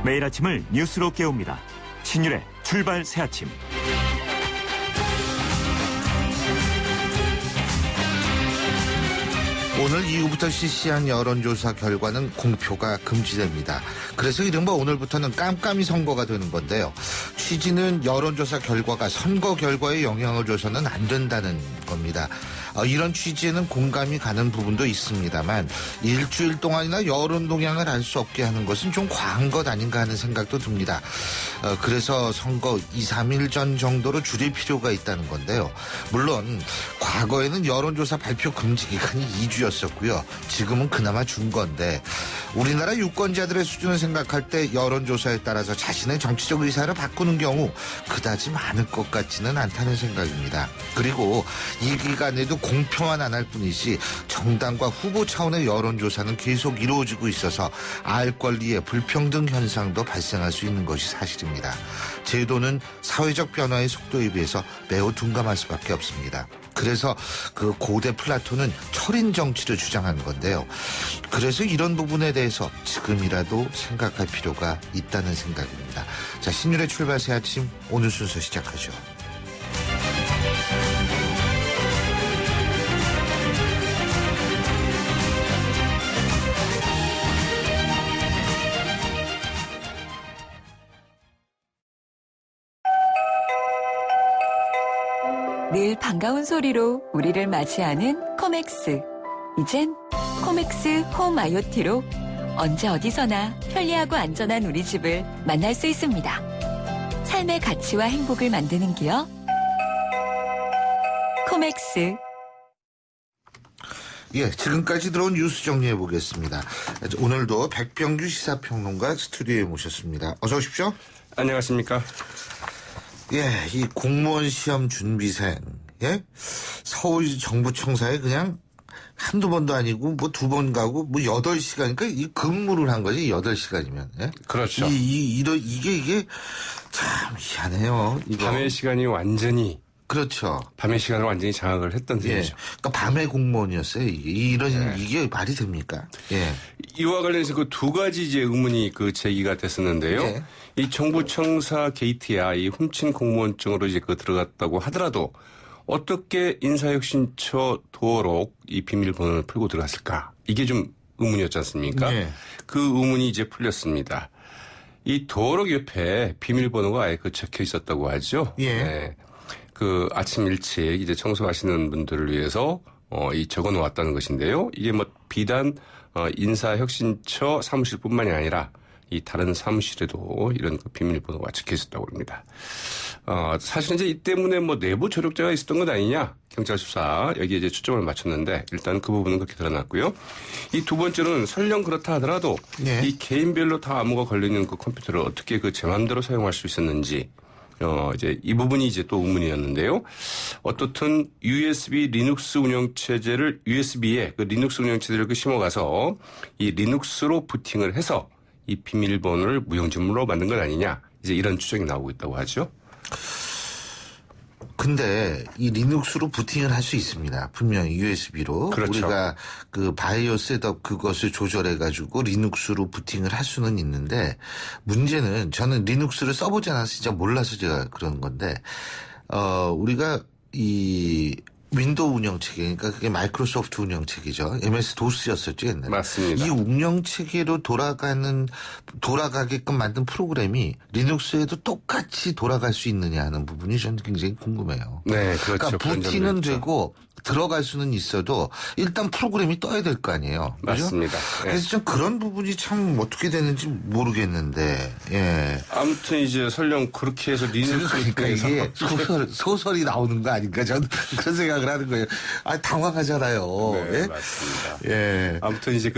매일 아침을 뉴스로 깨웁니다. 신율의 출발 새아침. 오늘 이후부터 실시한 여론조사 결과는 공표가 금지됩니다. 그래서 이른바 오늘부터는 깜깜이 선거가 되는 건데요. 취지는 여론조사 결과가 선거 결과에 영향을 줘서는 안 된다는 겁니다. 이런 취지에는 공감이 가는 부분도 있습니다만 일주일 동안이나 여론 동향을 알 수 없게 하는 것은 좀 과한 것 아닌가 하는 생각도 듭니다. 그래서 선거 2, 3일 전 정도로 줄일 필요가 있다는 건데요. 물론 과거에는 여론조사 발표 금지 기간이 2주였었고요. 지금은 그나마 준 건데 우리나라 유권자들의 수준을 생각할 때 여론조사에 따라서 자신의 정치적 의사를 바꾸는 경우 그다지 많을 것 같지는 않다는 생각입니다. 그리고 이 기간에도 공표만 안 할 뿐이지 정당과 후보 차원의 여론조사는 계속 이루어지고 있어서 알 권리의 불평등 현상도 발생할 수 있는 것이 사실입니다. 제도는 사회적 변화의 속도에 비해서 매우 둔감할 수밖에 없습니다. 그래서 그 고대 플라톤은 철인 정치를 주장하는 건데요. 그래서 이런 부분에 대해서 지금이라도 생각할 필요가 있다는 생각입니다. 자, 신율의 출발 새 아침 오늘 순서 시작하죠. 늘 반가운 소리로 우리를 맞이하는 코맥스. 이젠 코맥스 홈 IoT로 언제 어디서나 편리하고 안전한 우리 집을 만날 수 있습니다. 삶의 가치와 행복을 만드는 기업 코맥스. 예, 지금까지 들어온 뉴스 정리해 보겠습니다. 오늘도 백병규 시사평론가 스튜디오에 모셨습니다. 어서 오십시오. 안녕하십니까. 예, 이 공무원 시험 준비생, 예? 서울 정부청사에 그냥 한두 번도 아니고 뭐 두 번 가고 뭐 8시간, 그러니까 이 근무를 한 거지, 8시간이면. 예? 그렇죠. 이게 참 희한해요. 이거. 밤의 시간이 완전히. 그렇죠. 밤의 시간을 완전히 장악을 했던 셈이죠. 예. 그러니까 밤의 공무원이었어요. 이게 말이 됩니까? 예. 이와 관련해서 그 두 가지 이제 의문이 제기가 됐었는데요. 예. 이 정부청사 게이트야 이 훔친 공무원증으로 이제 들어갔다고 하더라도 어떻게 인사혁신처 도어록 이 비밀번호를 풀고 들어갔을까? 이게 좀 의문이었지 않습니까? 예. 그 의문이 이제 풀렸습니다. 이 도어록 옆에 비밀번호가 아예 적혀 있었다고 하죠. 예. 네. 아침 일찍 이제 청소하시는 분들을 위해서 이 적어 놓았다는 것인데요. 이게 뭐 비단 인사혁신처 사무실뿐만이 아니라 이 다른 사무실에도 이런 비밀번호가 적혀 있었다고 합니다. 사실은 이제 이 때문에 뭐 내부 조력자가 있었던 것 아니냐, 경찰 수사 여기에 이제 초점을 맞췄는데 일단 그 부분은 그렇게 드러났고요. 이 두 번째는 설령 그렇다 하더라도 네. 이 개인별로 다 암호가 걸리는 그 컴퓨터를 어떻게 제 마음대로 사용할 수 있었는지. 이제 이 부분이 이제 또 의문이었는데요. 어떻든 USB 리눅스 운영체제를 USB에 리눅스 운영체제를 심어가서 이 리눅스로 부팅을 해서 이 비밀번호를 무용지물로 만든 것 아니냐. 이제 이런 추정이 나오고 있다고 하죠. 근데 이 리눅스로 부팅을 할 수 있습니다. 분명히 USB로. 그렇죠. 우리가 바이오 셋업 그것을 조절해가지고 리눅스로 부팅을 할 수는 있는데 문제는 저는 리눅스를 써보지 않아서 진짜 몰라서 제가 그런 건데 우리가 이 윈도우 운영체계, 그러니까 그게 마이크로소프트 운영체계죠. MS 도스였었죠, 옛날에. 맞습니다. 이 운영체계로 돌아가게끔 만든 프로그램이 리눅스에도 똑같이 돌아갈 수 있느냐 하는 부분이 저는 굉장히 궁금해요. 네, 그렇죠. 그러니까 부팅은 되고 들어갈 수는 있어도 일단 프로그램이 떠야 될 거 아니에요. 그죠? 맞습니다. 네. 그래서 좀 그런 부분이 참 어떻게 되는지 모르겠는데, 예. 아무튼 이제 설령 그렇게 해서 리눅스 그러니까 이게 소설이 나오는 거 아닌가 저는 그런 생각을 하는 거예요. 당황하잖아요. 네, 예? 맞습니다. 예. 아무튼 이제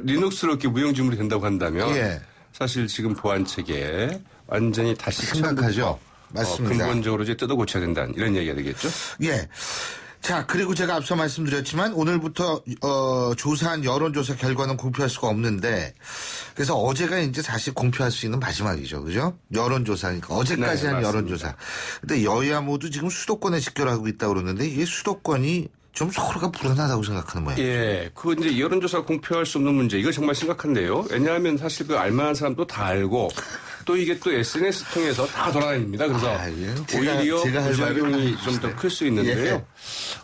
리눅스로 이렇게 무용지물이 된다고 한다면 예. 사실 지금 보안 체계 완전히 다시 생각하죠. 맞습니다. 근본적으로 이제 뜯어 고쳐야 된다는 이런 얘기가 되겠죠. 예. 자, 그리고 제가 앞서 말씀드렸지만 오늘부터 조사한 여론조사 결과는 공표할 수가 없는데 그래서 어제가 이제 사실 공표할 수 있는 마지막이죠. 그죠? 여론조사니까 어제까지 한 맞습니다. 여론조사. 근데 여야 모두 지금 수도권에 집결하고 있다고 그러는데 이게 수도권이 좀 서로가 불안하다고 생각하는 모양이죠. 예, 그 이제 여론조사 공표할 수 없는 문제, 이거 정말 심각한데요. 왜냐하면 사실 그 알만한 사람도 다 알고 또 이게 또 SNS 통해서 다 돌아다닙니다. 그래서 오히려 부작용이 좀 더 클 수 있는데요. 예.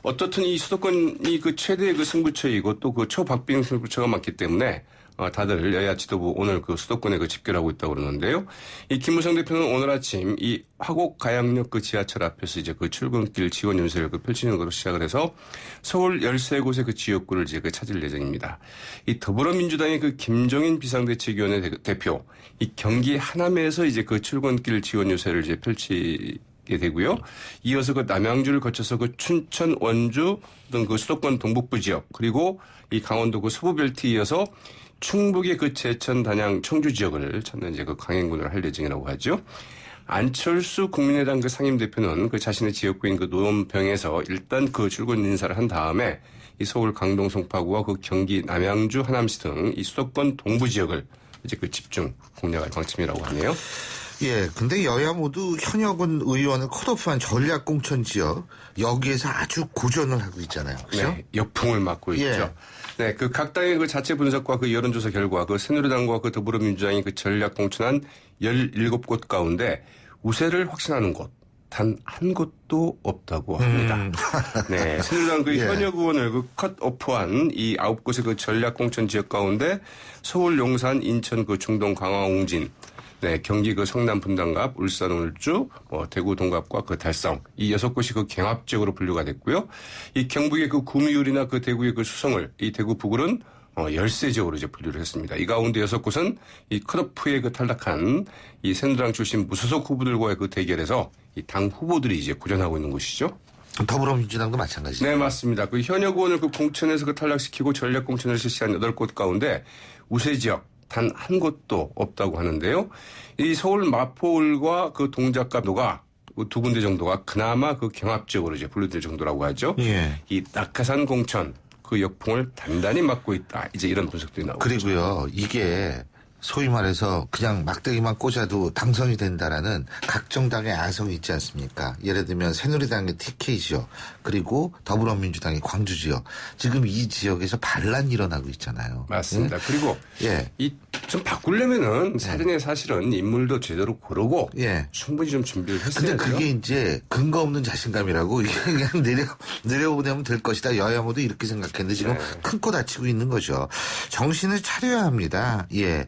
어떻든 이 수도권이 그 최대의 그 승부처이고 또 그 초박빙 승부처가 많기 때문에 다들 여야 지도부 오늘 그 수도권에 그 집결하고 있다고 그러는데요. 이 김무성 대표는 오늘 아침 이 화곡 가양역 그 지하철 앞에서 이제 그 출근길 지원 연설을 그 펼치는 것으로 시작을 해서 서울 13곳의 그 지역구를 이제 그 찾을 예정입니다. 이 더불어민주당의 그 김종인 비상대책위원회 대표, 이 경기 하남에서 이제 그 출근길 지원 요새를 이제 펼치게 되고요. 이어서 그 남양주를 거쳐서 그 춘천, 원주 등 그 수도권 동북부 지역, 그리고 이 강원도 그 서부벨트에 이어서 충북의 그 제천, 단양, 청주 지역을 찾는 이제 그 강행군을 할 예정이라고 하죠. 안철수 국민의당 그 상임대표는 그 자신의 지역구인 그 노원병에서 일단 그 출근 인사를 한 다음에 이 서울 강동 송파구와 그 경기 남양주 하남시 등 이 수도권 동부 지역을 이제 그 집중 공략할 방침이라고 하네요. 예, 근데 여야 모두 현역은 의원을 컷오프한 전략 공천 지역 여기에서 아주 고전을 하고 있잖아요. 그렇죠? 네, 역풍을 맞고 예. 있죠. 네, 그 각 당의 그 자체 분석과 그 여론조사 결과 그 새누리당과 그 더불어민주당이 그 전략 공천한 17곳 가운데 우세를 확신하는 곳 단 한 곳도 없다고 합니다. 네, 새누리당 그 예. 현역 의원을 그 컷오프한 이 9곳의 그 전략 공천 지역 가운데 서울 용산, 인천 그 중동 강화 옹진, 네, 경기 그 성남 분당갑, 울산 울주, 대구 동갑과 그 달성 이 6곳이 그 경합 지역으로 분류가 됐고요. 이 경북의 그 구미울이나 그 대구의 그 수성을, 이 대구 북울은 열세 지역으로 이제 분류를 했습니다. 이 가운데 6곳은 이 컷오프에 그 탈락한 이 새누리당 출신 무소속 후보들과의 그 대결에서 이 당 후보들이 이제 고전하고 있는 곳이죠. 더불어민주당도 마찬가지죠. 네, 맞습니다. 그 현역 의원을 그 공천에서 그 탈락시키고 전략 공천을 실시한 8곳 가운데 우세 지역 단 한 곳도 없다고 하는데요. 이 서울 마포울과 그 동작갑도가 두 군데 정도가 그나마 그 경합 지역으로 이제 분류될 정도라고 하죠. 예. 이 낙하산 공천 그 역풍을 단단히 막고 있다. 이제 이런 분석들이 나오고 있죠. 그리고요, 이게 소위 말해서 그냥 막대기만 꽂아도 당선이 된다라는 각 정당의 아성이 있지 않습니까? 예를 들면 새누리당의 TK지역, 그리고 더불어민주당의 광주지역. 지금 이 지역에서 반란이 일어나고 있잖아요. 맞습니다. 그리고 예. 이 좀 바꾸려면은 사전에 사실은 인물도 제대로 고르고 예. 충분히 좀 준비를 했어야 근데 돼요. 그게 이제 근거 없는 자신감이라고 이게 그냥 내려보내면 될 것이다. 여야 모두 이렇게 생각했는데 지금 큰 코 다치고 있는 거죠. 정신을 차려야 합니다. 예.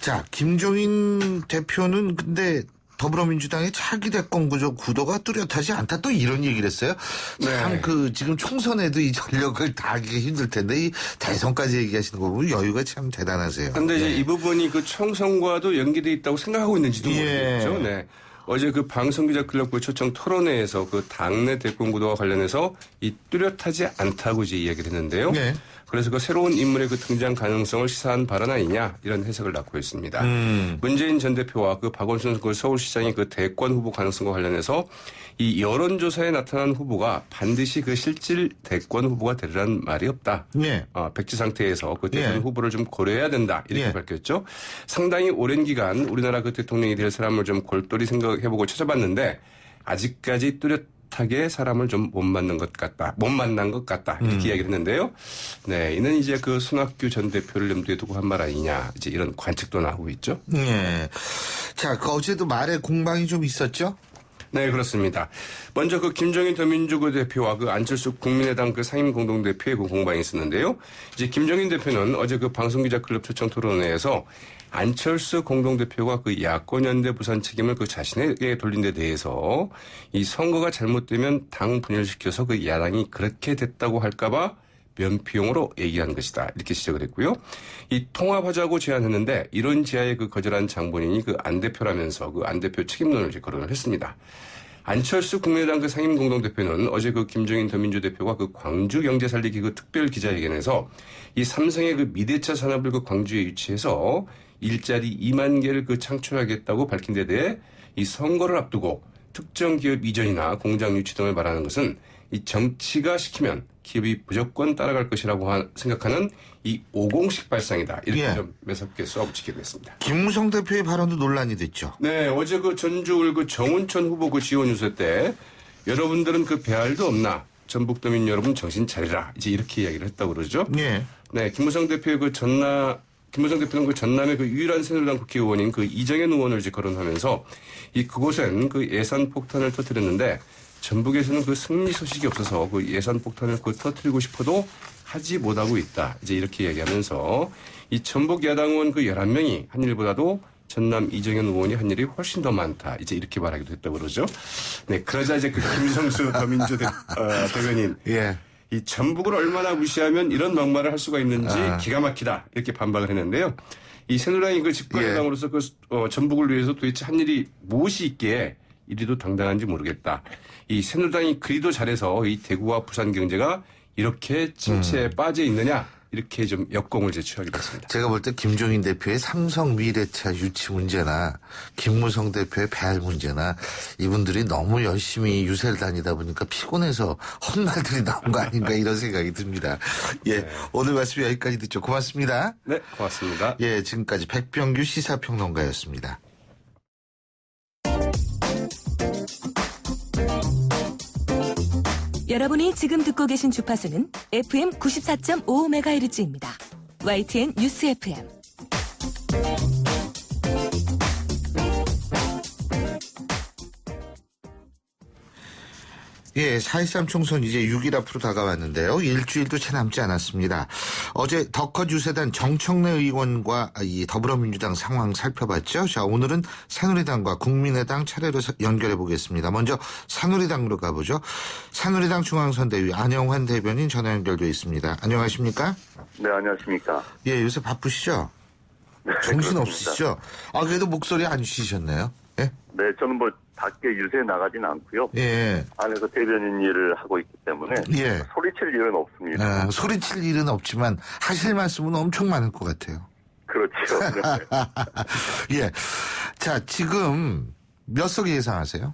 자, 김종인 대표는 근데 더불어민주당의 차기 대권 구도가 뚜렷하지 않다. 또 이런 얘기를 했어요. 참 네. 그 지금 총선에도 이 전력을 다 하기 힘들 텐데 이 대선까지 얘기하시는 거 보면 여유가 참 대단하세요. 근데 이제 네. 이 부분이 그 총선과도 연계돼 있다고 생각하고 있는지도 예. 모르겠죠. 네. 어제 그 방송기자클럽 그 초청 토론회에서 그 당내 대권 구도와 관련해서 이 뚜렷하지 않다고 이제 이야기를 했는데요. 네. 그래서 그 새로운 인물의 그 등장 가능성을 시사한 발언 아니냐 이런 해석을 낳고 있습니다. 문재인 전 대표와 그 박원순 그 서울시장의 그 대권 후보 가능성과 관련해서 이 여론조사에 나타난 후보가 반드시 그 실질 대권 후보가 되리란 말이 없다. 예. 백지 상태에서 그 대선 예. 후보를 좀 고려해야 된다 이렇게 예. 밝혔죠. 상당히 오랜 기간 우리나라 그 대통령이 될 사람을 좀 골똘히 생각해보고 찾아봤는데 아직까지 뚜렷하게 사람을 좀 못 만난 것 같다 이렇게 이야기를 했는데요. 네, 이는 이제 그 손학규 전 대표를 염두에 두고 한 말 아니냐 이제 이런 관측도 나오고 있죠. 예. 자, 그 어제도 말에 공방이 좀 있었죠? 네, 그렇습니다. 먼저 그 김종인 더민주구 대표와 그 안철수 국민의당 그 상임 공동대표의 그 공방이 있었는데요. 이제 김종인 대표는 어제 그 방송기자클럽 초청 토론회에서 안철수 공동대표가 그 야권연대 부산 책임을 그 자신에게 돌린 데 대해서 이 선거가 잘못되면 당 분열시켜서 그 야당이 그렇게 됐다고 할까봐 면피용으로 얘기한 것이다. 이렇게 지적을 했고요. 이 통합하자고 제안했는데 이런 제안에 그 거절한 장본인이 그 안 대표라면서 그 안 대표 책임론을 이제 거론을 했습니다. 안철수 국민의당 그 상임 공동대표는 어제 그 김종인 더민주 대표가 그 광주 경제 살리기 그 특별 기자회견에서 이 삼성의 그 미대차 산업을 그 광주에 유치해서 일자리 2만 개를 그 창출하겠다고 밝힌 데 대해 이 선거를 앞두고 특정 기업 이전이나 공장 유치 등을 말하는 것은 이 정치가 시키면 기업이 무조건 따라갈 것이라고 생각하는 이 오공식 발상이다. 이렇게 예. 좀 매섭게 쏘아붙이기도 했습니다. 김무성 대표의 발언도 논란이 됐죠. 네, 어제 그 전주울 그 정운천 후보 그 지원 유세 때 여러분들은 그 배알도 없나 전북도민 여러분 정신 차리라. 이제 이렇게 이야기를 했다고 그러죠. 예. 네, 김무성 대표의 김무성 대표는 그 전남의 그 유일한 새누리당 국회의원인 그 이정현 의원을 이제 거론하면서 그곳엔 그 예산 폭탄을 터뜨렸는데 전북에서는 그 승리 소식이 없어서 그 예산 폭탄을 터뜨리고 싶어도 하지 못하고 있다. 이제 이렇게 얘기하면서 이 전북 야당 의원 그 11명이 한 일보다도 전남 이정현 의원이 한 일이 훨씬 더 많다. 이제 이렇게 말하기도 했다고 그러죠. 네, 그러자 이제 그 김성수 더민주 대변인. 예. 이 전북을 얼마나 무시하면 이런 막말을 할 수가 있는지 기가 막히다. 이렇게 반박을 했는데요. 이 새누리당이 그 집권여당으로서 그 전북을 위해서 도대체 한 일이 무엇이 있기에 이리도 당당한지 모르겠다. 이 새누리당이 그리도 잘해서 이 대구와 부산 경제가 이렇게 침체에 빠져 있느냐. 이렇게 좀 역공을 제취하기도 했습니다. 제가 볼 때 김종인 대표의 삼성 미래차 유치 문제나 김무성 대표의 배알 문제나 이분들이 너무 열심히 유세를 다니다 보니까 피곤해서 헛말들이 나온 거 아닌가 이런 생각이 듭니다. 예, 오늘 말씀 여기까지 듣죠. 고맙습니다. 네, 고맙습니다. 예, 지금까지 백병규 시사평론가였습니다. 여러분이 지금 듣고 계신 주파수는 FM 94.5MHz입니다. YTN 뉴스 FM. 예, 4.13 총선 이제 6일 앞으로 다가왔는데요. 일주일도 채 남지 않았습니다. 어제 더컷 유세단 정청래 의원과 이 더불어민주당 상황 살펴봤죠. 자, 오늘은 새누리당과 국민의당 차례로 연결해 보겠습니다. 먼저 새누리당으로 가보죠. 새누리당 중앙선대위 안영환 대변인 전화 연결돼 있습니다. 안녕하십니까? 네, 안녕하십니까? 예, 요새 바쁘시죠? 네, 정신 그렇습니다. 없으시죠? 아, 그래도 목소리 안 쉬셨네요. 예? 네, 저는 뭐 밖에 유세에 나가진 않고요. 예. 안에서 대변인 일을 하고 있기 때문에 예. 소리칠 일은 없습니다. 아, 소리칠 일은 없지만 하실 말씀은 엄청 많을 것 같아요. 그렇죠. 네. 예. 자, 지금 몇 석 예상하세요?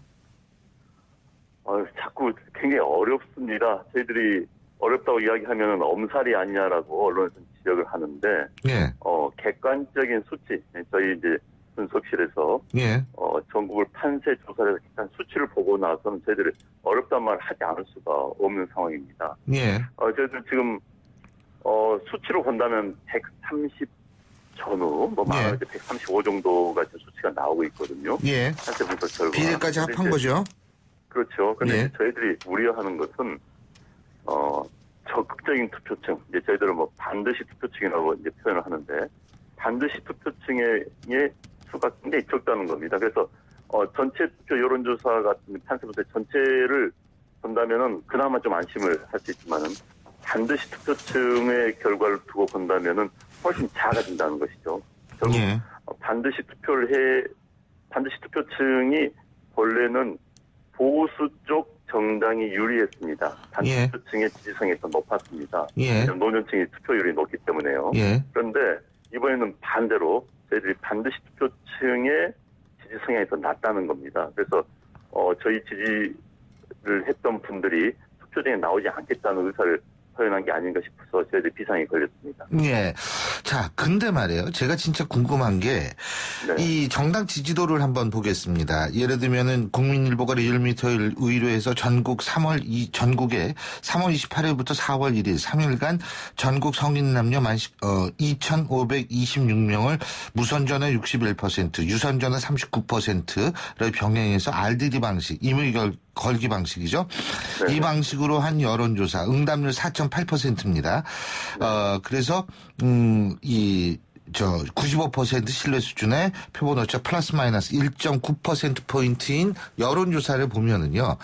자꾸 굉장히 어렵습니다. 저희들이 어렵다고 이야기하면 엄살이 아니냐라고 언론에서 지적을 하는데, 예. 객관적인 수치, 저희 이제 분석실에서 예. 전국을 판세 조사를 해서 일단 수치를 보고 나서는 저희들이 어렵단 말을 하지 않을 수가 없는 상황입니다. 예. 저희들 지금 수치로 본다면 130 전후, 예. 이제 135 정도가 지금 수치가 나오고 있거든요. 예. 판세 분석 결과. 비례까지 근데 합한 이제 거죠? 그렇죠. 근데 예. 이제 저희들이 우려하는 것은 적극적인 투표층, 이제 저희들은 뭐 반드시 투표층이라고 이제 표현을 하는데 반드시 투표층의 수가 굉장히 적다는 겁니다. 그래서 전체 투표 여론조사 같은 판세부터 전체를 본다면은 그나마 좀 안심을 할 수 있지만은 반드시 투표층의 결과를 두고 본다면은 훨씬 작아진다는 것이죠. 결국 예. 반드시 투표층이 본래는 보수 쪽 정당이 유리했습니다. 반드시 예. 투표층의 지지성이 더 높았습니다. 예. 노년층이 투표율이 높기 때문에요. 예. 그런데 이번에는 반대로 저희들이 반드시 투표층의 지지 성향이 더 낮다는 겁니다. 그래서 저희 지지를 했던 분들이 투표장에 나오지 않겠다는 의사를 표현한 게 아닌가 싶어서 저희들이 비상이 걸렸습니다. 예. 자, 근데 말이에요. 제가 진짜 궁금한 게, 네. 이 정당 지지도를 한번 보겠습니다. 예를 들면은 국민일보가 리얼미터를 의뢰해서 전국에 3월 28일부터 4월 1일 3일간 전국 성인 남녀 2,526명을 무선전화 61%, 유선전화 39%를 병행해서 RDD 방식, 임의 걸기 방식이죠. 네. 이 방식으로 한 여론조사, 응답률 4.8%입니다. 그래서, 95% 신뢰 수준의 표본 오차 플러스 마이너스 1.9%포인트인 여론조사를 보면은요,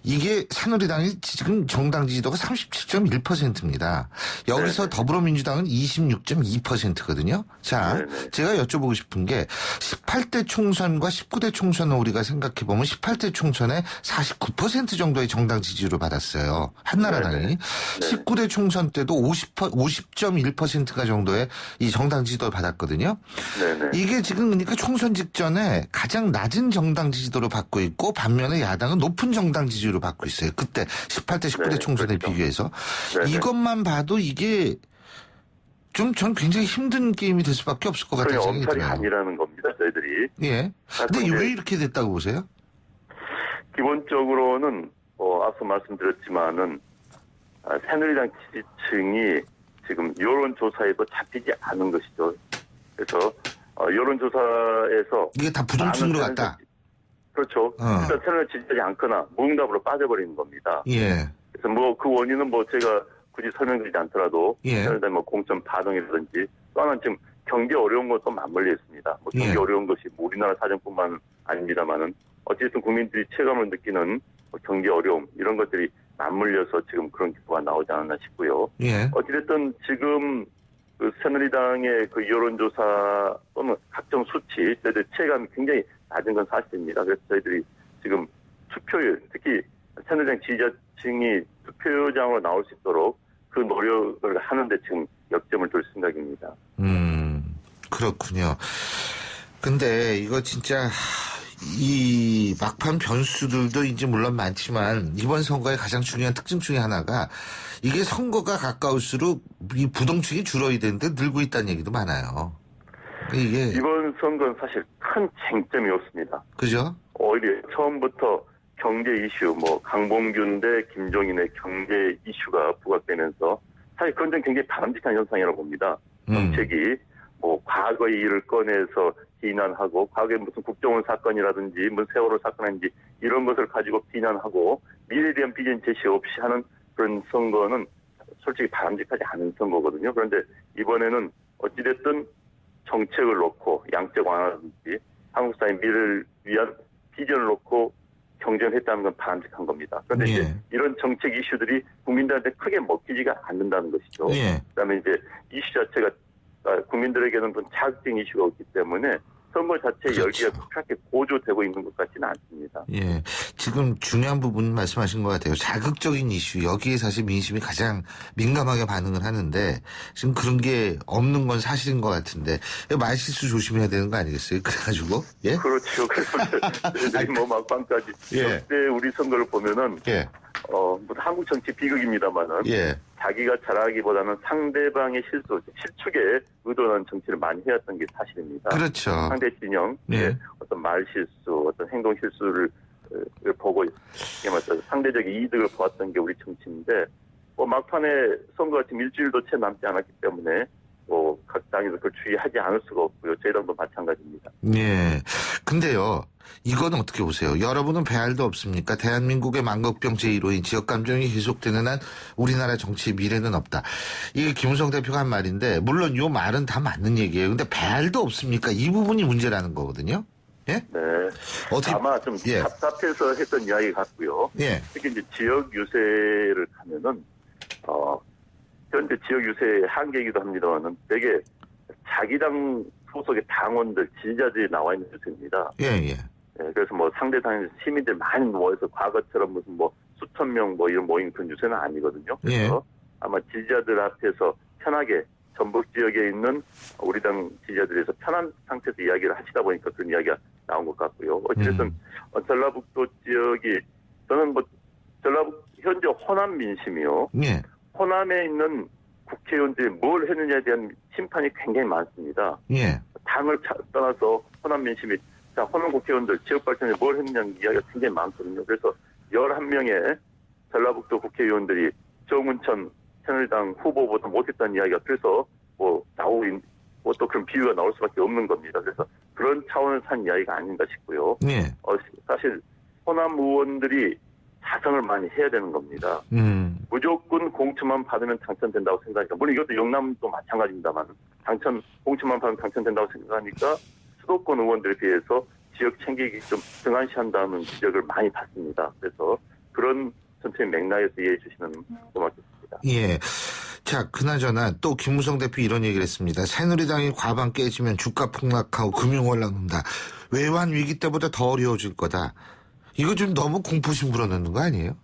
이게 새누리당이 지금 정당 지지도가 37.1%입니다. 여기서 네네. 더불어민주당은 26.2%거든요. 자, 네네. 제가 여쭤보고 싶은 게 18대 총선과 19대 총선을 우리가 생각해보면 18대 총선에 49% 정도의 정당 지지를 받았어요. 한나라당이. 네네. 네. 19대 총선 때도 50.1%가 정도의 이 정당 지지도를 받았거든요. 네네. 이게 지금 그러니까 총선 직전에 가장 낮은 정당 지지도를 받고 있고 반면에 야당은 높은 정당 지지를 받고 있어요. 그때 18대 19대 네, 총선에 그렇죠. 비교해서. 네네. 이것만 봐도 이게 좀 전 굉장히 힘든 게임이 될 수밖에 없을 것 같아요. 그냥 엄살이 아니라는 겁니다. 저희들이. 예. 근데 근데 왜 이렇게 됐다고 보세요? 기본적으로는 앞서 말씀드렸지만은 새누리당 지지층이 지금 여론조사에도 잡히지 않은 것이죠. 그래서 여론조사에서 이게 다 부동층으로 갔다. 그렇죠. 일단 새누리당 지지하지 않거나 무응답으로 빠져버리는 겁니다. 예. 그래서 그 원인은 제가 굳이 설명드리지 않더라도 예. 새누리당 공천 반응이라든지 또 하나는 지금 경제 어려운 것도 맞물려 있습니다. 경제 예. 어려운 것이 우리나라 사정뿐만 아닙니다만은 어쨌든 국민들이 체감을 느끼는 경제 어려움 이런 것들이 맞물려서 지금 그런 결과가 나오지 않았나 싶고요. 예. 어찌됐든 지금 그 새누리당의 그 여론조사 또는 각종 수치, 저희들 체감이 굉장히 낮은 건 사실입니다. 그래서 저희들이 지금 투표율, 특히 새누리당 지지자층이 투표장으로 나올 수 있도록 그 노력을 하는데 지금 역점을 둘 생각입니다. 그렇군요. 근데 이거 진짜 이 막판 변수들도 이제 물론 많지만 이번 선거의 가장 중요한 특징 중에 하나가 이게 선거가 가까울수록 이 부동층이 줄어드는데 늘고 있다는 얘기도 많아요. 이게 이번 선거는 사실 큰 쟁점이 없습니다. 그죠? 오히려 처음부터 경제 이슈, 강봉균 대 김종인의 경제 이슈가 부각되면서 사실 그건 좀 굉장히 바람직한 현상이라고 봅니다. 정책이 과거의 일을 꺼내서 비난하고 과거에 무슨 국정원 사건이라든지 무슨 세월호 사건인지 이런 것을 가지고 비난하고 미래에 대한 비전 제시 없이 하는 그런 선거는 솔직히 바람직하지 않은 선거거든요. 그런데 이번에는 어찌됐든 정책을 놓고 양적 완화라든지 한국 사회 미래를 위한 비전을 놓고 경쟁을 했다는 건 바람직한 겁니다. 그런데 예. 이제 이런 정책 이슈들이 국민들한테 크게 먹히지가 않는다는 것이죠. 예. 그다음에 이제 이슈 자체가 국민들에게는 좀 자극적인 이슈가 없기 때문에 선거 자체의 그렇죠. 열기가 그렇게 고조되고 있는 것 같지는 않습니다. 예. 지금 중요한 부분 말씀하신 것 같아요. 자극적인 이슈. 여기에 사실 민심이 가장 민감하게 반응을 하는데 지금 그런 게 없는 건 사실인 것 같은데 말실수 조심해야 되는 거 아니겠어요? 그래가지고. 예? 그렇죠. 그래서 저희들이 막판까지 예. 역대 우리 선거를 보면은 예. 한국 정치 비극입니다만은 예. 자기가 잘하기보다는 상대방의 실축에 의도하는 정치를 많이 해왔던 게 사실입니다. 그렇죠. 상대 진영, 예. 어떤 말 실수, 어떤 행동 실수를 보고 상대적 이득을 보았던 게 우리 정치인데 막판에 선거가 지금 일주일도 채 남지 않았기 때문에 각 당에서 그걸 주의하지 않을 수가 없고요. 저희 당도 마찬가지입니다. 예. 근데요, 이건 어떻게 보세요? 여러분은 배알도 없습니까? 대한민국의 만국병 제1호인 지역감정이 계속되는 한 우리나라 정치의 미래는 없다. 이게 김우성 대표가 한 말인데, 물론 이 말은 다 맞는 얘기예요. 근데 배알도 없습니까? 이 부분이 문제라는 거거든요. 예? 네. 어떻게, 아마 좀 예. 답답해서 했던 이야기 같고요. 예. 특히 이제 지역 유세를 가면은, 현재 지역 유세의 한계이기도 합니다만은 되게 자기 당 소속의 당원들, 지지자들이 나와 있는 유세입니다. 예, 예. 예, 그래서 상대 당에서 시민들 많이 모여서 과거처럼 무슨 수천 명 이런 모임 그런 유세는 아니거든요. 그래서 아마 지지자들 앞에서 편하게 전북 지역에 있는 우리 당 지지자들에서 편한 상태에서 이야기를 하시다 보니까 그런 이야기가 나온 것 같고요. 어쨌든 전라북도 지역이 저는 전라북 현재 호남 민심이요. 예. 호남에 있는 국회의원들이 뭘 했느냐에 대한 심판이 굉장히 많습니다. 예. 당을 떠나서 호남 민심이 호남 국회의원들 지역 발전에 뭘 했느냐는 이야기가 굉장히 많거든요. 그래서 11명의 전라북도 국회의원들이 정운천 새누리당 후보보다 못했다는 이야기가 그래서 또 그런 비유가 나올 수밖에 없는 겁니다. 그래서 그런 차원에서 한 이야기가 아닌가 싶고요. 예. 사실 호남 의원들이 자성을 많이 해야 되는 겁니다. 무조건 공천만 받으면 당선된다고 생각하니까 물론 이것도 영남도 마찬가지입니다만 공천만 받으면 당선된다고 생각하니까 수도권 의원들에 비해서 지역 챙기기 좀 등한시한다는 지적을 많이 받습니다. 그래서 그런 전체의 맥락에서 이해해 주시면 고맙겠습니다. 예. 자, 그나저나 또 김무성 대표 이런 얘기를 했습니다. 새누리당이 과반 깨지면 주가 폭락하고 금융 올라간다. 외환 위기 때보다 더 어려워질 거다. 이거 좀 너무 공포심 불어넣는 거 아니에요?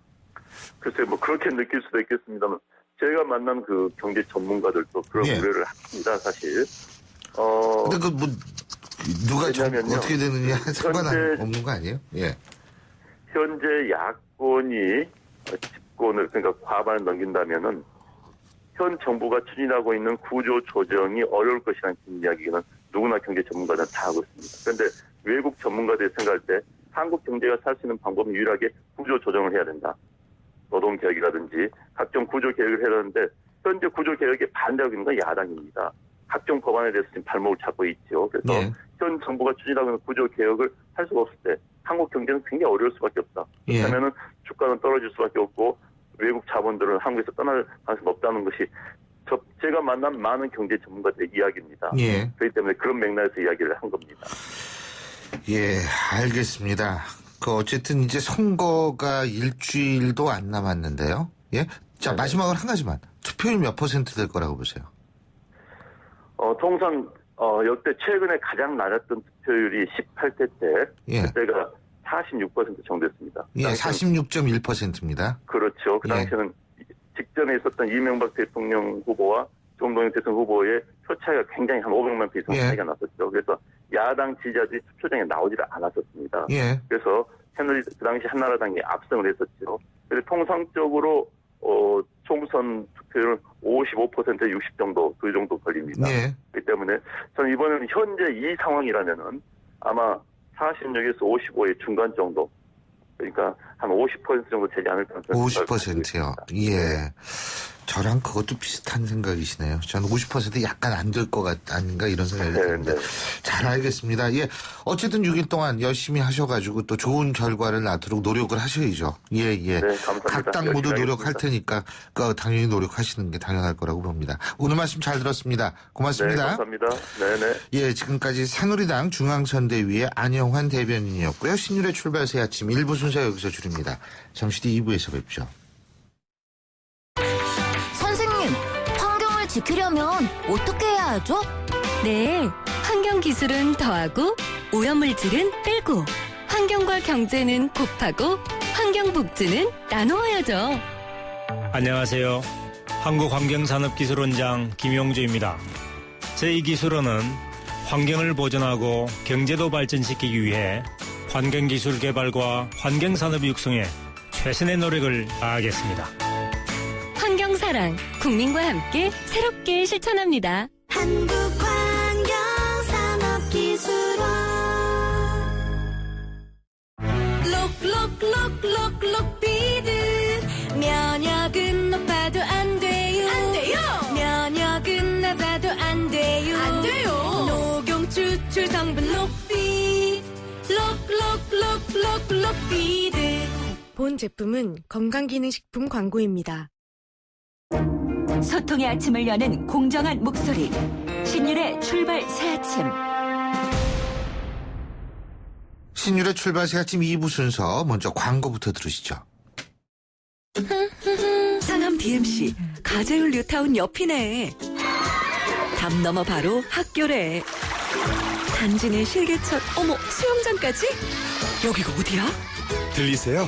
글쎄 그렇게 느낄 수도 있겠습니다만 제가 만난 그 경제 전문가들도 그런 우려를 합니다. 사실. 근데 누가 왜냐면요. 어떻게 되느냐 상관없는 거 아니에요? 예. 현재 야권이 집권을 그러니까 과반을 넘긴다면은 현 정부가 추진하고 있는 구조 조정이 어려울 것이라는 이야기는 누구나 경제 전문가들은 다 하고 있습니다. 그런데 외국 전문가들이 생각할 때 한국 경제가 살 수 있는 방법은 유일하게 구조 조정을 해야 된다. 노동개혁이라든지 각종 구조 개혁을 해야 하는데 현재 구조 개혁에 반대하고 있는 건 야당입니다. 각종 법안에 대해서 지금 발목을 잡고 있죠. 그래서 예. 현 정부가 추진하고 있는 구조 개혁을 할 수가 없을 때 한국 경제는 굉장히 어려울 수밖에 없다. 예. 그렇다면은 주가는 떨어질 수밖에 없고 외국 자본들은 한국에서 떠날 가능성이 없다는 것이 제가 만난 많은 경제 전문가들의 이야기입니다. 예. 그렇기 때문에 그런 맥락에서 이야기를 한 겁니다. 예, 알겠습니다. 어쨌든 이제 선거가 일주일도 안 남았는데요. 예? 자, 마지막으로 한 가지만. 투표율 몇 % 될 거라고 보세요? 통상 역대 최근에 가장 낮았던 투표율이 18대 때 예. 그때가 46% 정도였습니다. 예, 46.1%입니다. 그렇죠. 그 예. 당시에는 직전에 있었던 이명박 대통령 후보와 정동영 대통령 후보의 표 차이가 굉장히 한 500만 표 이상 예. 차이가 났었죠. 그래서 야당 지지자들이 투표장에 나오지를 않았었습니다. 예. 그래서 그 당시 한나라당이 압승을 했었죠. 그래서 통상적으로 총선 투표율은 55%에 60 정도, 그 정도 걸립니다. 예. 그렇기 때문에 저는 이번에는 현재 이 상황이라면은 아마 46에서 55의 중간 정도, 그러니까 한 50% 정도 되지 않을까. 50%요. 예. 저랑 그것도 비슷한 생각이시네요. 저는 50% 약간 안 될 것 아닌가 이런 생각이 드는데. 네. 잘 알겠습니다. 예. 어쨌든 6일 동안 열심히 하셔가지고 또 좋은 결과를 낳도록 노력을 하셔야죠. 예, 예. 네, 감사합니다. 각 당 모두 열심히 노력할 하겠습니다. 테니까 당연히 노력하시는 게 당연할 거라고 봅니다. 오늘 말씀 잘 들었습니다. 네, 고맙습니다. 감사합니다. 네네. 예, 지금까지 새누리당 중앙선대위의 안영환 대변인이었고요. 신율의 출발 새 아침 1부 순서 여기서 줄입니다. 잠시 뒤 2부에서 뵙죠. 선생님, 환경을 지키려면 어떻게 해야 하죠? 네, 환경 기술은 더하고 오염물질은 빼고 환경과 경제는 곱하고 환경 복지는 나누어야죠. 안녕하세요. 한국환경산업기술원장 김용주입니다. 제2기술원은 환경을 보존하고 경제도 발전시키기 위해 환경기술 개발과 환경산업 육성에 최선의 노력을 다하겠습니다. 환경사랑, 국민과 함께 새롭게 실천합니다. 록록록록록록비드 면역은 높아도 안 돼요. 안 돼요. 면역은 낮아도 안 돼요. 안 돼요. 녹용 추출 성분 록비 록록록록록비드. 본 제품은 건강기능식품 광고입니다. 소통의 아침을 여는 공정한 목소리. 신율의 출발 새 아침. 신율의 출발 새 아침 2부 순서 먼저 광고부터 들으시죠. 상암 DMC 가재울 뉴타운 옆이네. 담 넘어 바로 학교래. 단지는 실개천, 어머 수영장까지? 여기가 어디야? 들리세요?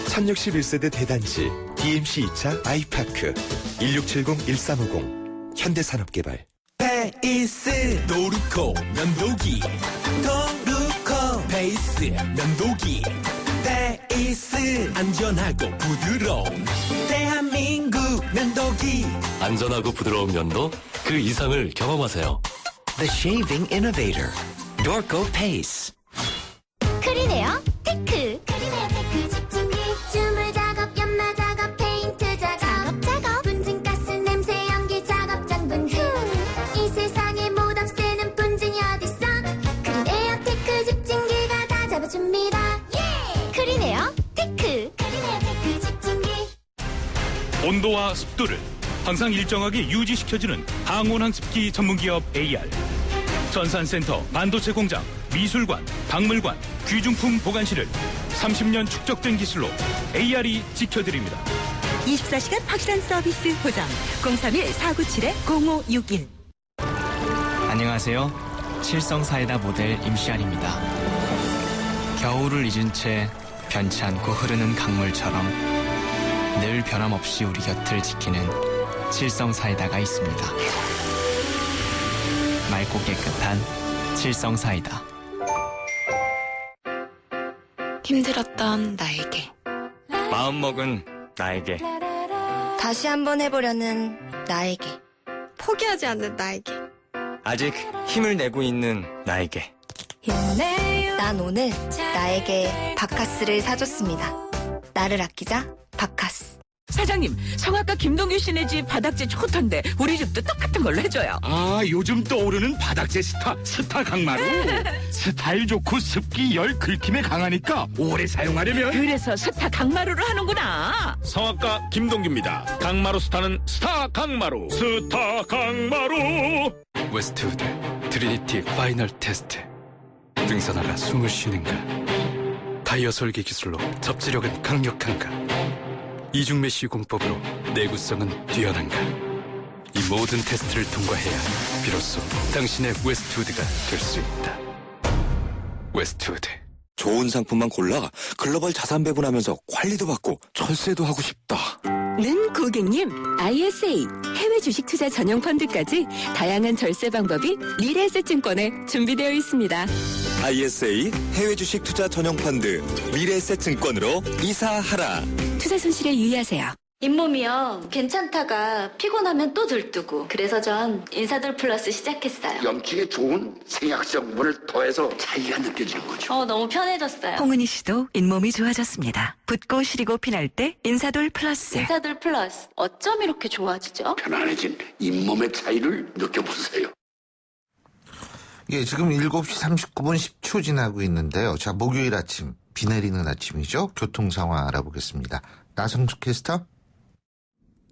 1061세대 대단지 DMC 2차 아이파크 1670-1350 현대산업개발. 페이스 노루코 면도기 도루코 페이스 면도기 페이스 안전하고 부드러운 대한민국 면도기. 안전하고 부드러운 면도 그 이상을 경험하세요. The Shaving Innovator Dorco Pace. 크리네어 테크. 크리네어 테크 집중기. 주물 작업, 연마 작업, 페인트 작업. 작업. 분진가스, 냄새, 연기 작업, 장분진. 이 세상에 못 없애는 분진이 어딨어. 크리네어 테크 집중기가 다 잡아줍니다. 예! 크리네어 테크. 크리네어 테크 집중기. 온도와 습도를 항상 일정하게 유지시켜주는 항온항습기 전문기업 AR. 전산센터, 반도체 공장, 미술관, 박물관, 귀중품 보관실을 30년 축적된 기술로 AR이 지켜드립니다. 24시간 확실한 서비스 보장. 031-497-0561. 안녕하세요. 칠성사이다 모델 임시안입니다. 겨울을 잊은 채 변치 않고 흐르는 강물처럼 늘 변함없이 우리 곁을 지키는 칠성사이다가 있습니다. 맑고 깨끗한 칠성사이다. 힘들었던 나에게, 마음먹은 나에게, 다시 한번 해보려는 나에게, 포기하지 않는 나에게, 아직 힘을 내고 있는 나에게. 난 오늘 나에게 바카스를 사줬습니다. 나를 아끼자, 바카스. 사장님, 성악가 김동규 씨네 집 바닥재 좋던데 우리 집도 똑같은 걸로 해줘요. 아, 요즘 떠오르는 바닥재 스타 강마루. 스타일 좋고 습기 열 긁힘에 강하니까 오래 사용하려면 그래서 스타 강마루로 하는구나. 성악가 김동규입니다. 강마루 스타는 스타 강마루. 스타 강마루. 웨스트우드 트리니티 파이널 테스트. 등산화가 숨을 쉬는가? 타이어 설계 기술로 접지력은 강력한가? 이중 메쉬 공법으로 내구성은 뛰어난가? 이 모든 테스트를 통과해야 비로소 당신의 웨스트우드가 될 수 있다. 웨스트우드. 좋은 상품만 골라 글로벌 자산 배분하면서 관리도 받고 철세도 하고 싶다. 는 고객님, ISA 해외 주식 투자 전용 펀드까지 다양한 절세 방법이 미래에셋증권에 준비되어 있습니다. ISA 해외 주식 투자 전용 펀드 미래에셋증권으로 이사하라. 투자 손실에 유의하세요. 잇몸이요. 괜찮다가 피곤하면 또 들뜨고. 그래서 전 인사돌 플러스 시작했어요. 염증에 좋은 생약성분을 더해서 차이가 느껴지는 거죠. 너무 편해졌어요. 홍은희 씨도 잇몸이 좋아졌습니다. 붓고 시리고 피날 때 인사돌 플러스. 인사돌 플러스. 어쩜 이렇게 좋아지죠? 편안해진 잇몸의 차이를 느껴보세요. 예, 지금 7시 39분 10초 지나고 있는데요. 자, 목요일 아침, 비 내리는 아침이죠. 교통 상황 알아보겠습니다. 나성숙 캐스터.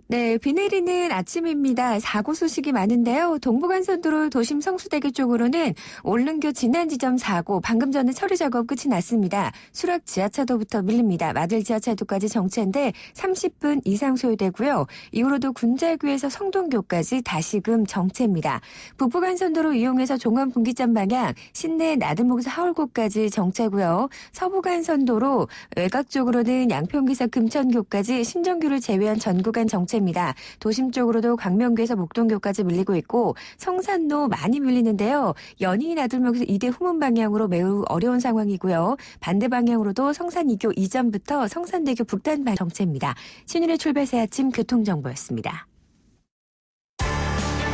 네, 비 내리는 아침입니다. 사고 소식이 많은데요. 동부간선도로 도심 성수대교 쪽으로는 올릉교 진안 지점 사고, 방금 전에 처리 작업 끝이 났습니다. 수락 지하차도부터 밀립니다. 마들 지하차도까지 정체인데 30분 이상 소요되고요. 이후로도 군자교에서 성동교까지 다시금 정체입니다. 북부간선도로 이용해서 종암 분기점 방향, 신내 나들목에서 하울고까지 정체고요. 서부간선도로 외곽 쪽으로는 양평기에서 금천교까지 신정교를 제외한 전 구간 정체 입니다. 도심 쪽으로도 광명교에서 목동교까지 밀리고 있고 성산로 많이 밀리는데요. 연희 나들목에서 이대 후문 방향으로 매우 어려운 상황이고요. 반대 방향으로도 성산 2교 이전부터 성산대교 북단 방 정체입니다. 신일의 출발 새 아침 교통정보였습니다.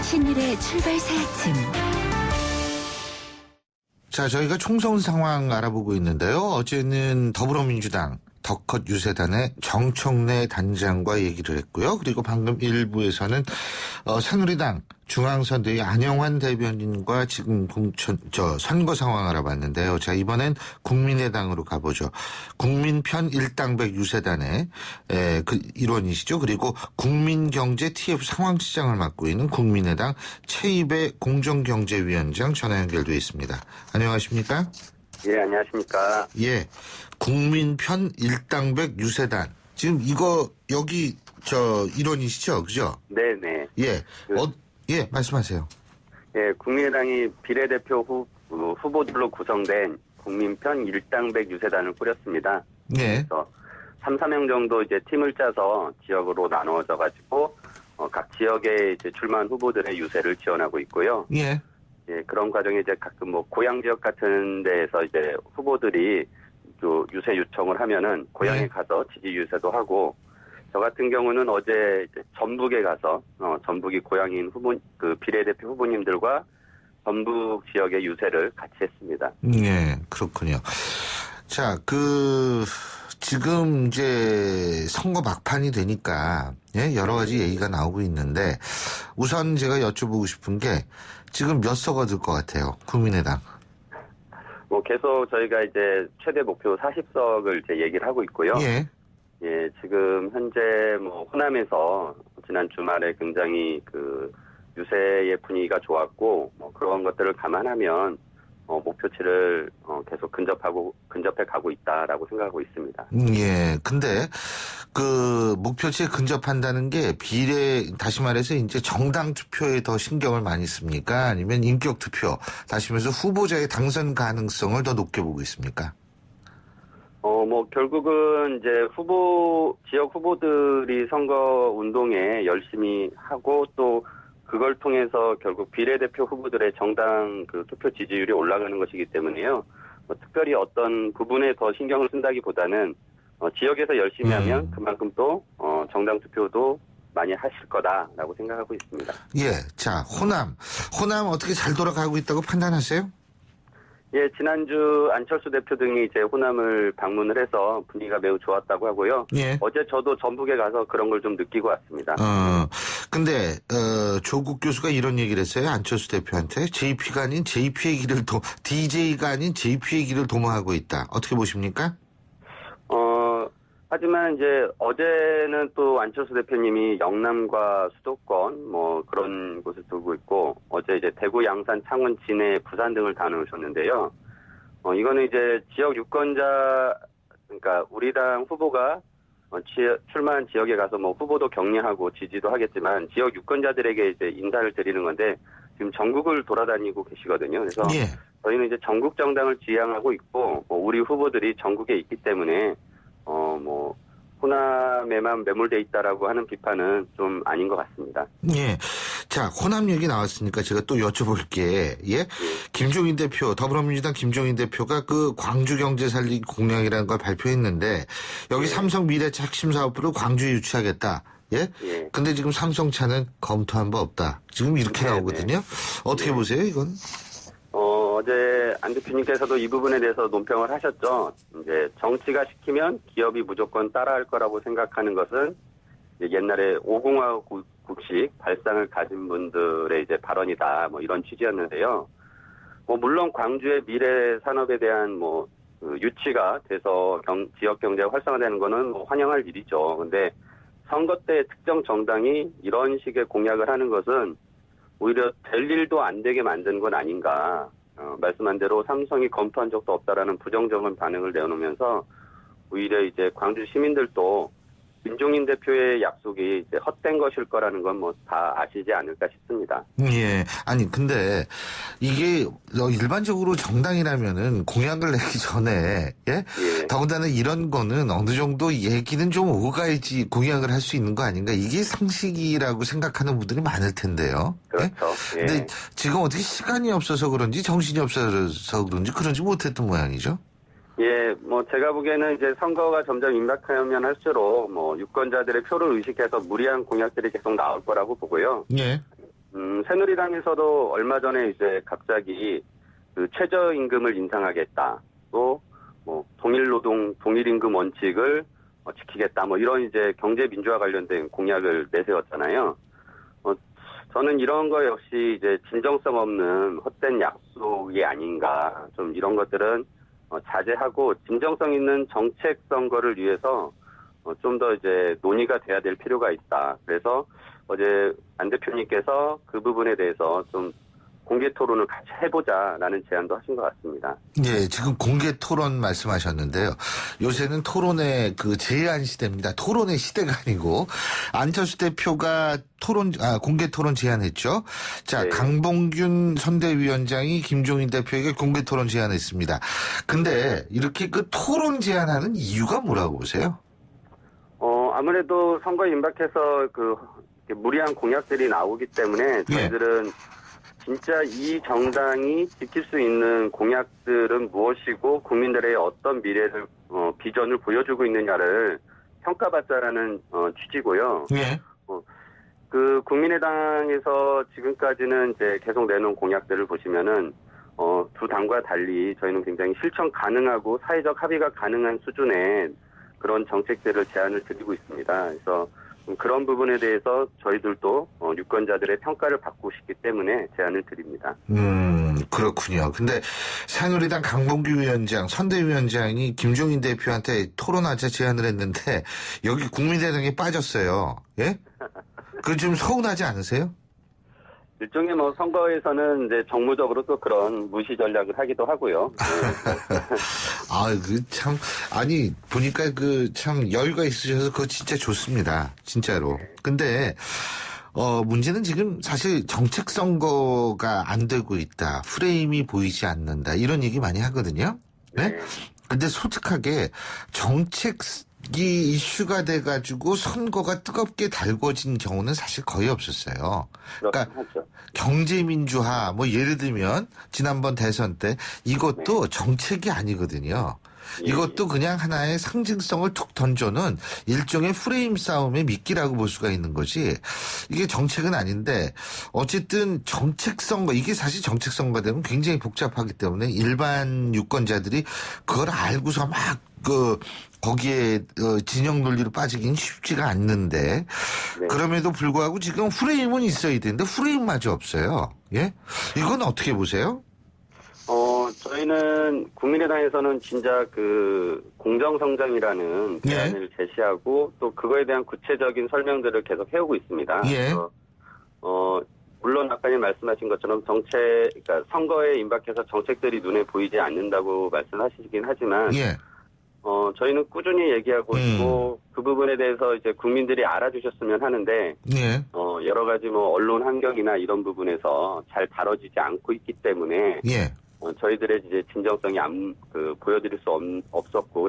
신일의 출발 새 아침. 자, 저희가 총선 상황 알아보고 있는데요. 어제는 더불어민주당 덕컷 유세단의 정청래 단장과 얘기를 했고요. 그리고 방금 1부에서는 새누리당 중앙선대위 안영환 대변인과 지금 선거 상황 알아봤는데요. 자, 이번엔 국민의당으로 가보죠. 국민편 일당백 유세단의 그 일원이시죠. 그리고 국민경제 TF 상황시장을 맡고 있는 국민의당 최입의 공정경제위원장 전화 연결돼 있습니다. 안녕하십니까? 예, 안녕하십니까? 예, 국민편 일당백 유세단. 지금 이거 여기 일원이시죠, 그죠? 네네. 예, 예, 말씀하세요. 예, 국민의당이 비례대표 후보들로 구성된 국민편 일당백 유세단을 꾸렸습니다. 예. 그래서 3, 4명 정도 이제 팀을 짜서 지역으로 나누어져 가지고 각 지역에 이제 출마한 후보들의 유세를 지원하고 있고요. 예. 예, 그런 과정에 이제 가끔 고향 지역 같은 데에서 이제 후보들이 또 유세 요청을 하면은 고향에 가서 지지 유세도 하고, 저 같은 경우는 어제 이제 전북에 가서 전북이 고향인 비례대표 후보님들과 전북 지역의 유세를 같이 했습니다. 예, 그렇군요. 자, 지금 이제 선거 막판이 되니까 여러 가지 얘기가 나오고 있는데, 우선 제가 여쭤보고 싶은 게 지금 몇 석 얻을 것 같아요, 국민의당? 계속 저희가 이제 최대 목표 40석을 이제 얘기를 하고 있고요. 예. 예, 지금 현재 호남에서 지난 주말에 굉장히 유세의 분위기가 좋았고, 그런 것들을 감안하면 목표치를 계속 근접해 가고 있다라고 생각하고 있습니다. 예. 근데 목표치에 근접한다는 게 다시 말해서 이제 정당 투표에 더 신경을 많이 씁니까? 아니면 인격 투표, 다시 말해서 후보자의 당선 가능성을 더 높게 보고 있습니까? 결국은 이제 지역 후보들이 선거 운동에 열심히 하고, 또 그걸 통해서 결국 비례대표 후보들의 정당 투표 지지율이 올라가는 것이기 때문에요. 특별히 어떤 부분에 더 신경을 쓴다기보다는 지역에서 열심히 하면 그만큼 또 정당 투표도 많이 하실 거다라고 생각하고 있습니다. 예, 자, 호남 어떻게 잘 돌아가고 있다고 판단하세요? 예, 지난주 안철수 대표 등이 이제 호남을 방문을 해서 분위기가 매우 좋았다고 하고요. 예. 어제 저도 전북에 가서 그런 걸 좀 느끼고 왔습니다. 근데 조국 교수가 이런 얘기를 했어요. 안철수 대표한테 JP가 아닌 JP의 길을 DJ가 아닌 JP의 길을 도모하고 있다. 어떻게 보십니까? 하지만 이제 어제는 또 안철수 대표님이 영남과 수도권 뭐 그런 곳을 두고 있고 어제 이제 대구, 양산, 창원, 진해, 부산 등을 다녀오셨는데요. 이거는 이제 지역 유권자 그러니까 우리 당 후보가 출마한 지역에 가서 뭐 후보도 격려하고 지지도 하겠지만 지역 유권자들에게 이제 인사를 드리는 건데 지금 전국을 돌아다니고 계시거든요. 그래서 예. 저희는 이제 전국 정당을 지향하고 있고 우리 후보들이 전국에 있기 때문에 뭐 호남에만 매몰돼 있다라고 하는 비판은 좀 아닌 것 같습니다. 예. 자, 호남 얘기 나왔으니까 제가 또 여쭤볼 게, 예? 김종인 대표, 더불어민주당 김종인 대표가 그 광주 경제 살리기 공약이라는 걸 발표했는데, 여기 삼성 미래차 핵심 사업부를 광주에 유치하겠다. 예? 근데 지금 삼성차는 검토한 바 없다. 지금 이렇게 나오거든요. 어떻게 보세요, 이건? 어제 안 대표님께서도 이 부분에 대해서 논평을 하셨죠. 이제 정치가 시키면 기업이 무조건 따라할 거라고 생각하는 것은 옛날에 5공화국식 발상을 가진 분들의 이제 발언이다. 뭐 이런 취지였는데요. 뭐 물론 광주의 미래 산업에 대한 뭐 유치가 돼서 지역 경제가 활성화되는 거는 뭐 환영할 일이죠. 근데 선거 때 특정 정당이 이런 식의 공약을 하는 것은 오히려 될 일도 안 되게 만든 건 아닌가. 말씀한 대로 삼성이 검토한 적도 없다라는 부정적인 반응을 내놓으면서 오히려 이제 광주 시민들도 김종인 대표의 약속이 이제 헛된 것일 거라는 건 뭐 다 아시지 않을까 싶습니다. 예. 아니, 근데 이게 일반적으로 정당이라면은 공약을 내기 전에, 예? 더군다나 이런 거는 어느 정도 얘기는 좀 오가야지 공약을 할 수 있는 거 아닌가? 이게 상식이라고 생각하는 분들이 많을 텐데요. 그렇죠. 예? 근데 지금 어떻게 시간이 없어서 그런지 정신이 없어서 그런지 그러지 못했던 모양이죠? 예, 뭐 제가 보기에는 이제 선거가 점점 임박하면 할수록 뭐 유권자들의 표를 의식해서 무리한 공약들이 계속 나올 거라고 보고요. 예. 새누리당에서도 얼마 전에 이제 갑자기 그 최저임금을 인상하겠다. 또 뭐 동일노동, 동일임금 원칙을 지키겠다. 뭐 이런 이제 경제 민주화 관련된 공약을 내세웠잖아요. 저는 이런 거 역시 이제 진정성 없는 헛된 약속이 아닌가. 좀 이런 것들은 자제하고 진정성 있는 정책 선거를 위해서 좀 더 이제 논의가 돼야 될 필요가 있다. 그래서 어제 안 대표님께서 그 부분에 대해서 좀 공개 토론을 같이 해보자라는 제안도 하신 것 같습니다. 예, 지금 공개 토론 말씀하셨는데요. 요새는 토론의 그 제안 시대입니다. 토론의 시대가 아니고 안철수 대표가 공개 토론 제안했죠. 자, 강봉균 선대위원장이 김종인 대표에게 공개 토론 제안했습니다. 근데 이렇게 그 토론 제안하는 이유가 뭐라고 보세요? 아무래도 선거에 임박해서 그 무리한 공약들이 나오기 때문에 저희들은 진짜 이 정당이 지킬 수 있는 공약들은 무엇이고 국민들의 어떤 미래를 비전을 보여주고 있느냐를 평가받자라는 취지고요. 예. 그 국민의당에서 지금까지는 이제 계속 내놓은 공약들을 보시면은 두 당과 달리 저희는 굉장히 실천 가능하고 사회적 합의가 가능한 수준의 그런 정책들을 제안을 드리고 있습니다. 그래서 그런 부분에 대해서 저희들도 유권자들의 평가를 받고 싶기 때문에 제안을 드립니다. 그렇군요. 근데 새누리당 강봉규 위원장, 선대위원장이 김종인 대표한테 토론하자 제안을 했는데 여기 국민의당에 빠졌어요. 예? 그 좀 서운하지 않으세요? 일종의 뭐 선거에서는 이제 정무적으로 또 그런 무시 전략을 하기도 하고요. 아니 보니까 그 참 여유가 있으셔서 그거 진짜 좋습니다. 진짜로. 근데 문제는 지금 사실 정책 선거가 안 되고 있다. 프레임이 보이지 않는다. 이런 얘기 많이 하거든요. 네? 근데 솔직하게 정책이 이슈가 돼가지고 선거가 뜨겁게 달궈진 경우는 사실 거의 없었어요. 그러니까 경제민주화, 뭐 예를 들면 지난번 대선 때 이것도 정책이 아니거든요. 이것도 그냥 하나의 상징성을 툭 던져는 일종의 프레임 싸움의 미끼라고 볼 수가 있는 거지. 이게 정책은 아닌데 어쨌든 정책성과 이게 사실 정책성과 되면 굉장히 복잡하기 때문에 일반 유권자들이 그걸 알고서 막 거기에 진영 논리로 빠지긴 쉽지가 않는데 그럼에도 불구하고 지금 프레임은 있어야 되는데 프레임마저 없어요. 예? 이건 어떻게 보세요? 저희는 국민의당에서는 진짜 그 공정성장이라는 대안을 제시하고 또 그거에 대한 구체적인 설명들을 계속 해오고 있습니다. 그래서 물론 아까 말씀하신 것처럼 그러니까 선거에 임박해서 정책들이 눈에 보이지 않는다고 말씀하시긴 하지만 저희는 꾸준히 얘기하고 있고 그 부분에 대해서 이제 국민들이 알아주셨으면 하는데 여러 가지 언론 환경이나 이런 부분에서 잘 다뤄지지 않고 있기 때문에 저희들의 이제 진정성이 보여드릴 수 없었고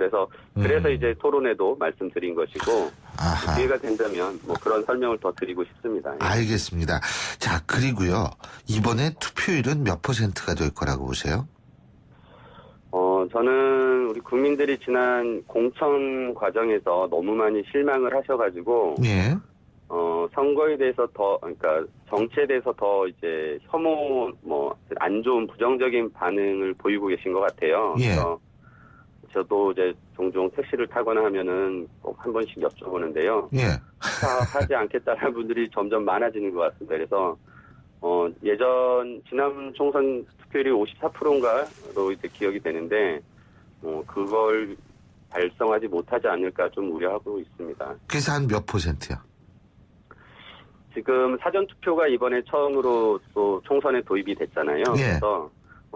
그래서 이제 토론에도 말씀드린 것이고 기회가 된다면 그런 설명을 더 드리고 싶습니다. 알겠습니다. 자 그리고요 이번에 투표율은 몇 %가 될 거라고 보세요? 저는 우리 국민들이 지난 공천 과정에서 너무 많이 실망을 하셔가지고 선거에 대해서 그러니까 정치에 대해서 더 이제 혐오 안 좋은 부정적인 반응을 보이고 계신 것 같아요. 그래서 저도 이제 종종 택시를 타거나 하면은 꼭 한 번씩 여쭤보는데요. 하지 않겠다는 분들이 점점 많아지는 것 같습니다. 그래서 지난 총선 투표율이 54%인가로 이제 기억이 되는데, 그걸 달성하지 못하지 않을까 좀 우려하고 있습니다. 그래서 한 몇 %요? 지금 사전투표가 이번에 처음으로 또 총선에 도입이 됐잖아요. 그래서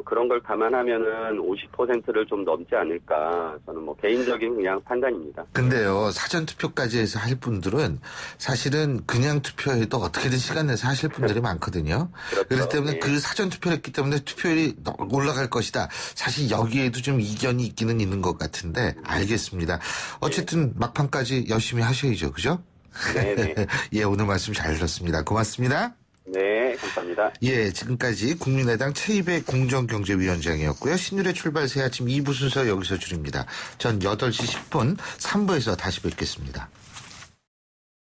그런 걸 감안하면은 50%를 좀 넘지 않을까. 저는 개인적인 그냥 판단입니다. 근데요, 사전투표까지 해서 할 분들은 사실은 그냥 투표해도 어떻게든 시간 내서 하실 분들이 많거든요. 그렇기 때문에 그 사전투표를 했기 때문에 투표율이 올라갈 것이다. 사실 여기에도 좀 이견이 있기는 있는 것 같은데, 알겠습니다. 어쨌든 막판까지 열심히 하셔야죠. 그죠? 네네. 예, 오늘 말씀 잘 들었습니다. 고맙습니다. 네, 감사합니다. 예, 지금까지 국민의당 최이배 공정경제위원장이었고요. 신율의 출발 새 아침 2부 순서 여기서 줄입니다. 전 8시 10분 3부에서 다시 뵙겠습니다.